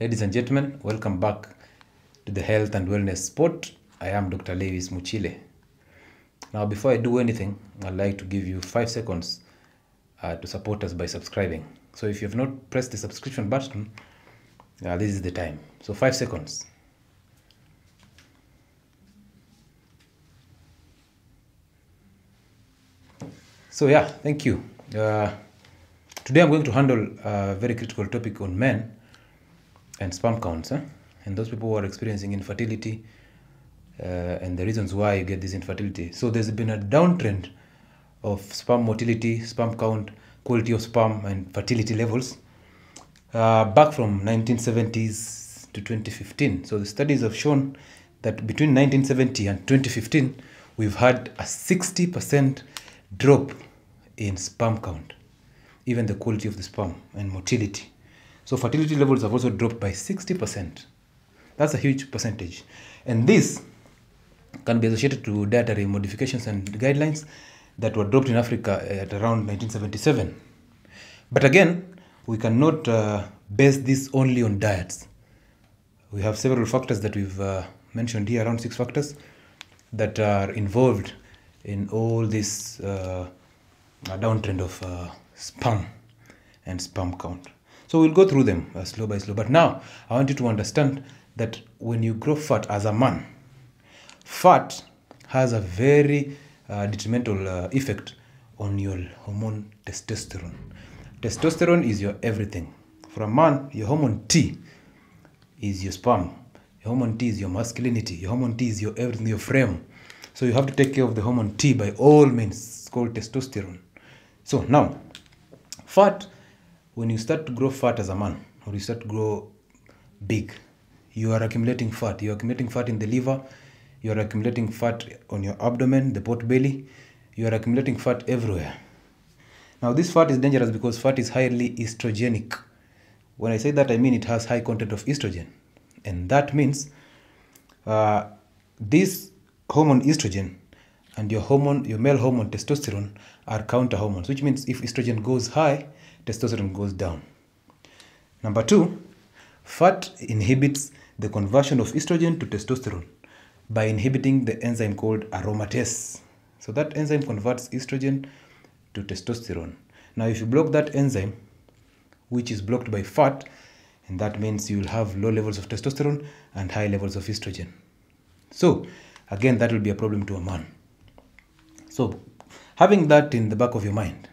Ladies and gentlemen, welcome back to the Health and Wellness Spot. I am Dr. Lewis Muchile. Now, before I do anything, I'd like to give you 5 seconds to support us by subscribing. So if you have not pressed the subscription button, this is the time. So 5 seconds. So yeah, thank you. Today I'm going to handle a very critical topic on men and sperm counts, and those people who are experiencing infertility and the reasons why you get this infertility. So there's been a downtrend of sperm motility, sperm count, quality of sperm, and fertility levels back from 1970s to 2015. So the studies have shown that between 1970 and 2015, we've had a 60% drop in sperm count, even the quality of the sperm and motility. So fertility levels have also dropped by 60%. That's a huge percentage. And this can be associated to dietary modifications and guidelines that were dropped in Africa at around 1977. But again, we cannot base this only on diets. We have several factors that we've mentioned here, around 6 factors that are involved in all this downtrend of sperm and sperm count. So we'll go through them slow by slow. But now I want you to understand that when you grow fat as a man, fat has a very detrimental effect on your hormone testosterone. Testosterone is your everything. For a man, your hormone T is your sperm. Your hormone T is your masculinity. Your hormone T is your everything, your frame. So you have to take care of the hormone T by all means. It's called testosterone. So now, fat, when you start to grow fat as a man, or you start to grow big, you are accumulating fat. You are accumulating fat in the liver. You are accumulating fat on your abdomen, the pot belly. You are accumulating fat everywhere. Now, this fat is dangerous because fat is highly estrogenic. When I say that, I mean it has high content of estrogen. And that means this hormone estrogen and your male hormone testosterone are counter hormones, which means if estrogen goes high, testosterone goes down. Number 2, fat inhibits the conversion of estrogen to testosterone by inhibiting the enzyme called aromatase. So that enzyme converts estrogen to testosterone. Now, if you block that enzyme, which is blocked by fat, and that means you will have low levels of testosterone and high levels of estrogen. So, again, that will be a problem to a man. So, having that in the back of your mind,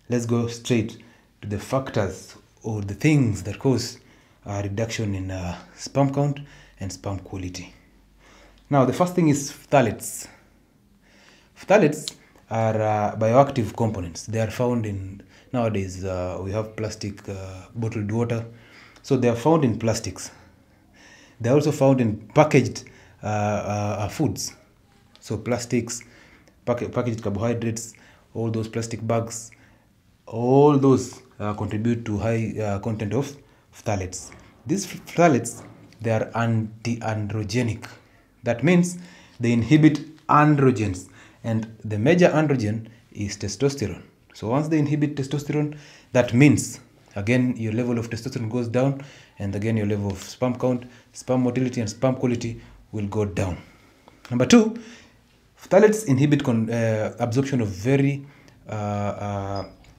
let's go straight to the factors or the things that cause a reduction in sperm count and sperm quality. Now, the first thing is phthalates. Phthalates are bioactive components. They are found in, nowadays, we have plastic bottled water. So they are found in plastics. They are also found in packaged foods. So plastics, packaged carbohydrates, all those plastic bags, all those contribute to high content of phthalates. These phthalates, they are anti-androgenic. That means they inhibit androgens, and the major androgen is testosterone. So once they inhibit testosterone, that means again your level of testosterone goes down, and again your level of sperm count, sperm motility, and sperm quality will go down. Number 2, phthalates inhibit absorption of very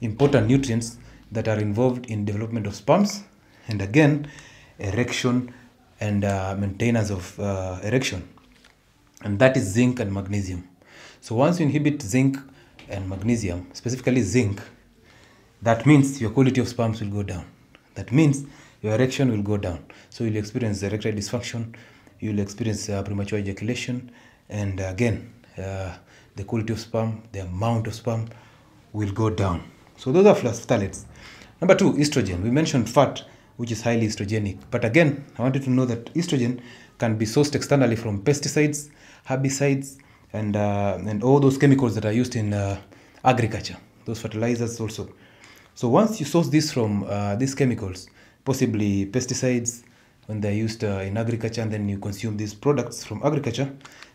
important nutrients that are involved in development of sperms, and again erection and maintenance of erection, and that is zinc and magnesium. So once you inhibit zinc and magnesium, specifically zinc, that means your quality of sperms will go down. That means your erection will go down. So you'll experience erectile dysfunction, you'll experience premature ejaculation, and again, the quality of sperm, the amount of sperm will go down. So those are phthalates. Number 2, estrogen. We mentioned fat, which is highly estrogenic. But again, I want you to know that estrogen can be sourced externally from pesticides, herbicides, and all those chemicals that are used in agriculture, those fertilizers also. So once you source this from these chemicals, possibly pesticides, when they're used in agriculture, and then you consume these products from agriculture,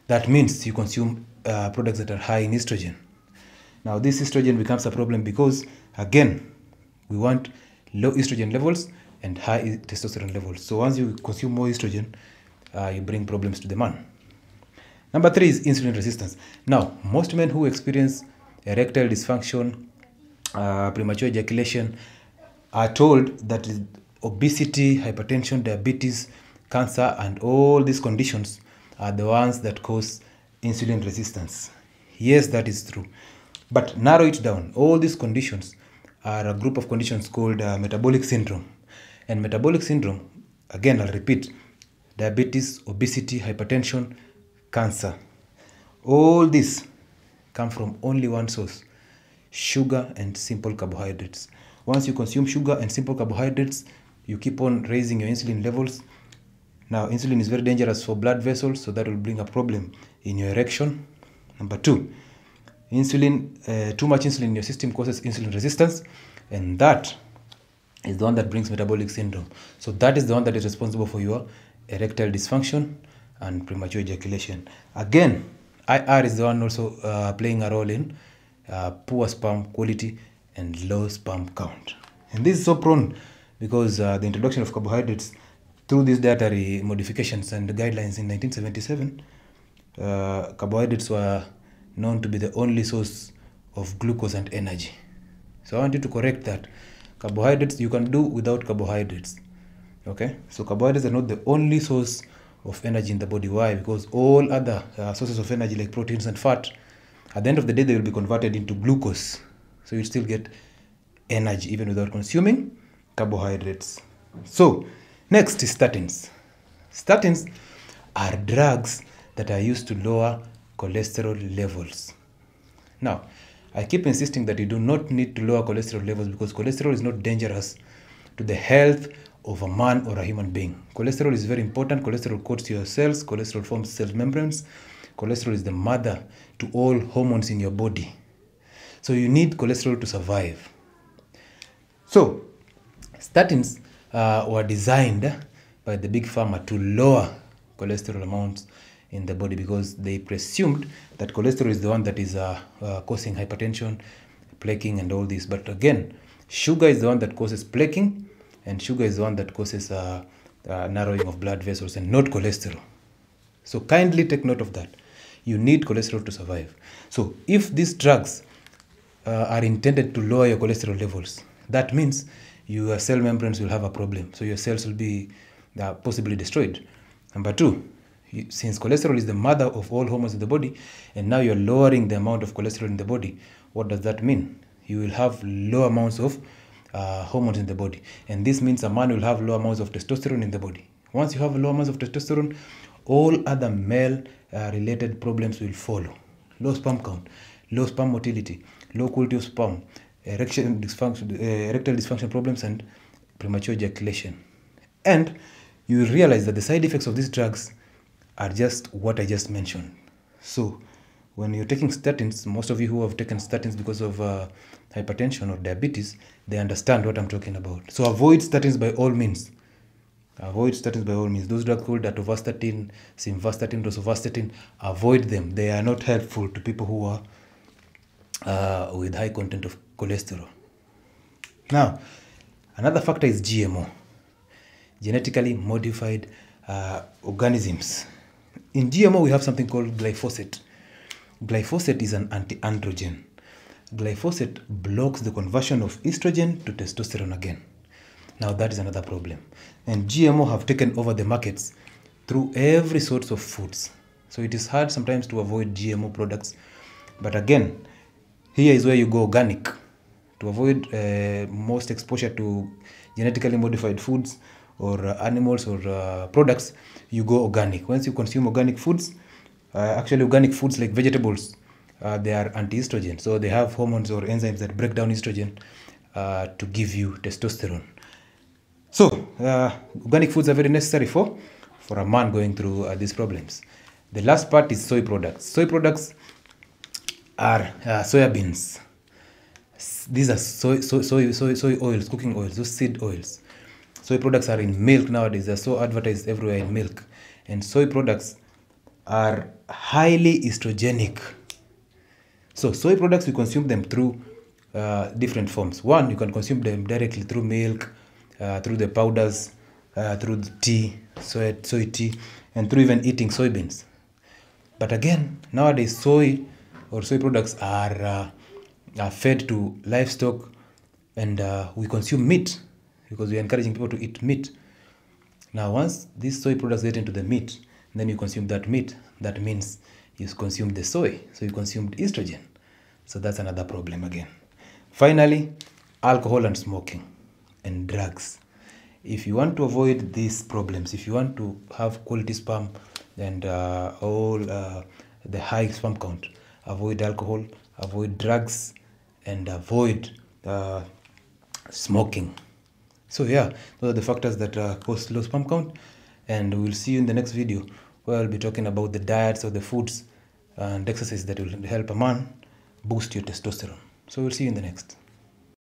that means you consume products that are high in estrogen. Now this estrogen becomes a problem because, again, we want low estrogen levels, and high testosterone levels. So once you consume more estrogen, you bring problems to the man. Number 3 is insulin resistance. Now, most men who experience erectile dysfunction, premature ejaculation, are told that obesity, hypertension, diabetes, cancer, and all these conditions are the ones that cause insulin resistance. Yes, that is true. But narrow it down. All these conditions are a group of conditions called metabolic syndrome. And metabolic syndrome, again, I'll repeat, diabetes, obesity, hypertension, cancer. All these come from only one source: sugar and simple carbohydrates. Once you consume sugar and simple carbohydrates, you keep on raising your insulin levels. Now, insulin is very dangerous for blood vessels, so that will bring a problem in your erection. Number 2, too much insulin in your system causes insulin resistance, and that is the one that brings metabolic syndrome. So that is the one that is responsible for your erectile dysfunction and premature ejaculation. Again, IR is the one also playing a role in poor sperm quality and low sperm count. And this is so prone because the introduction of carbohydrates through these dietary modifications and guidelines in 1977, carbohydrates were known to be the only source of glucose and energy. So I want you to correct that. Carbohydrates, you can do without carbohydrates. Okay? So carbohydrates are not the only source of energy in the body. Why? Because all other sources of energy like proteins and fat, at the end of the day, they will be converted into glucose. So you still get energy even without consuming carbohydrates. So next is statins. Statins are drugs that are used to lower cholesterol levels. Now, I keep insisting that you do not need to lower cholesterol levels because cholesterol is not dangerous to the health of a man or a human being. Cholesterol is very important. Cholesterol coats your cells. Cholesterol forms cell membranes. Cholesterol is the mother to all hormones in your body. So you need cholesterol to survive. So statins were designed by the big pharma to lower cholesterol amounts in the body because they presumed that cholesterol is the one that is causing hypertension, plaquing, and all this. But again, sugar is the one that causes plaquing, and sugar is the one that causes narrowing of blood vessels, and not cholesterol. So kindly take note of that. You need cholesterol to survive. So if these drugs are intended to lower your cholesterol levels, that means your cell membranes will have a problem. So your cells will be possibly destroyed. Number 2, since cholesterol is the mother of all hormones in the body, and now you're lowering the amount of cholesterol in the body, what does that mean? You will have low amounts of hormones in the body. And this means a man will have low amounts of testosterone in the body. Once you have low amounts of testosterone, all other male-related problems will follow. Low sperm count, low sperm motility, low quality of sperm, erectile dysfunction problems, and premature ejaculation. And you will realize that the side effects of these drugs are just what I just mentioned. So when you're taking statins, most of you who have taken statins because of hypertension or diabetes, they understand what I'm talking about. So avoid statins by all means. Avoid statins by all means. Those drugs called atorvastatin, simvastatin, rosuvastatin, avoid them. They are not helpful to people who are with high content of cholesterol. Now, another factor is GMO, genetically modified organisms. In GMO, we have something called glyphosate. Glyphosate is an anti-androgen. Glyphosate blocks the conversion of estrogen to testosterone again. Now that is another problem. And GMO have taken over the markets through every sort of foods. So it is hard sometimes to avoid GMO products. But again, here is where you go organic. To avoid most exposure to genetically modified foods or animals or products, you go organic. Once you consume organic foods, actually organic foods like vegetables, they are anti-estrogen. So they have hormones or enzymes that break down estrogen to give you testosterone. So organic foods are very necessary for a man going through these problems. The last part is soy products. Soy products are soybeans. These are soy oils, cooking oils, those seed oils. Soy products are in milk nowadays. They're so advertised everywhere in milk. And soy products are highly estrogenic. So soy products, you consume them through different forms. One, you can consume them directly through milk, through the powders, through the tea, soy tea, and through even eating soybeans. But again, nowadays soy products are fed to livestock, and we consume meat because we're encouraging people to eat meat. Now, once these soy products get into the meat, then you consume that meat, that means you consumed the soy, so you consumed estrogen. So that's another problem again. Finally, alcohol and smoking and drugs. If you want to avoid these problems, if you want to have quality sperm and the high sperm count, avoid alcohol, avoid drugs, and avoid smoking. So yeah, those are the factors that cause low sperm count, and we'll see you in the next video where I'll be talking about the diets or the foods and exercises that will help a man boost your testosterone. So we'll see you in the next.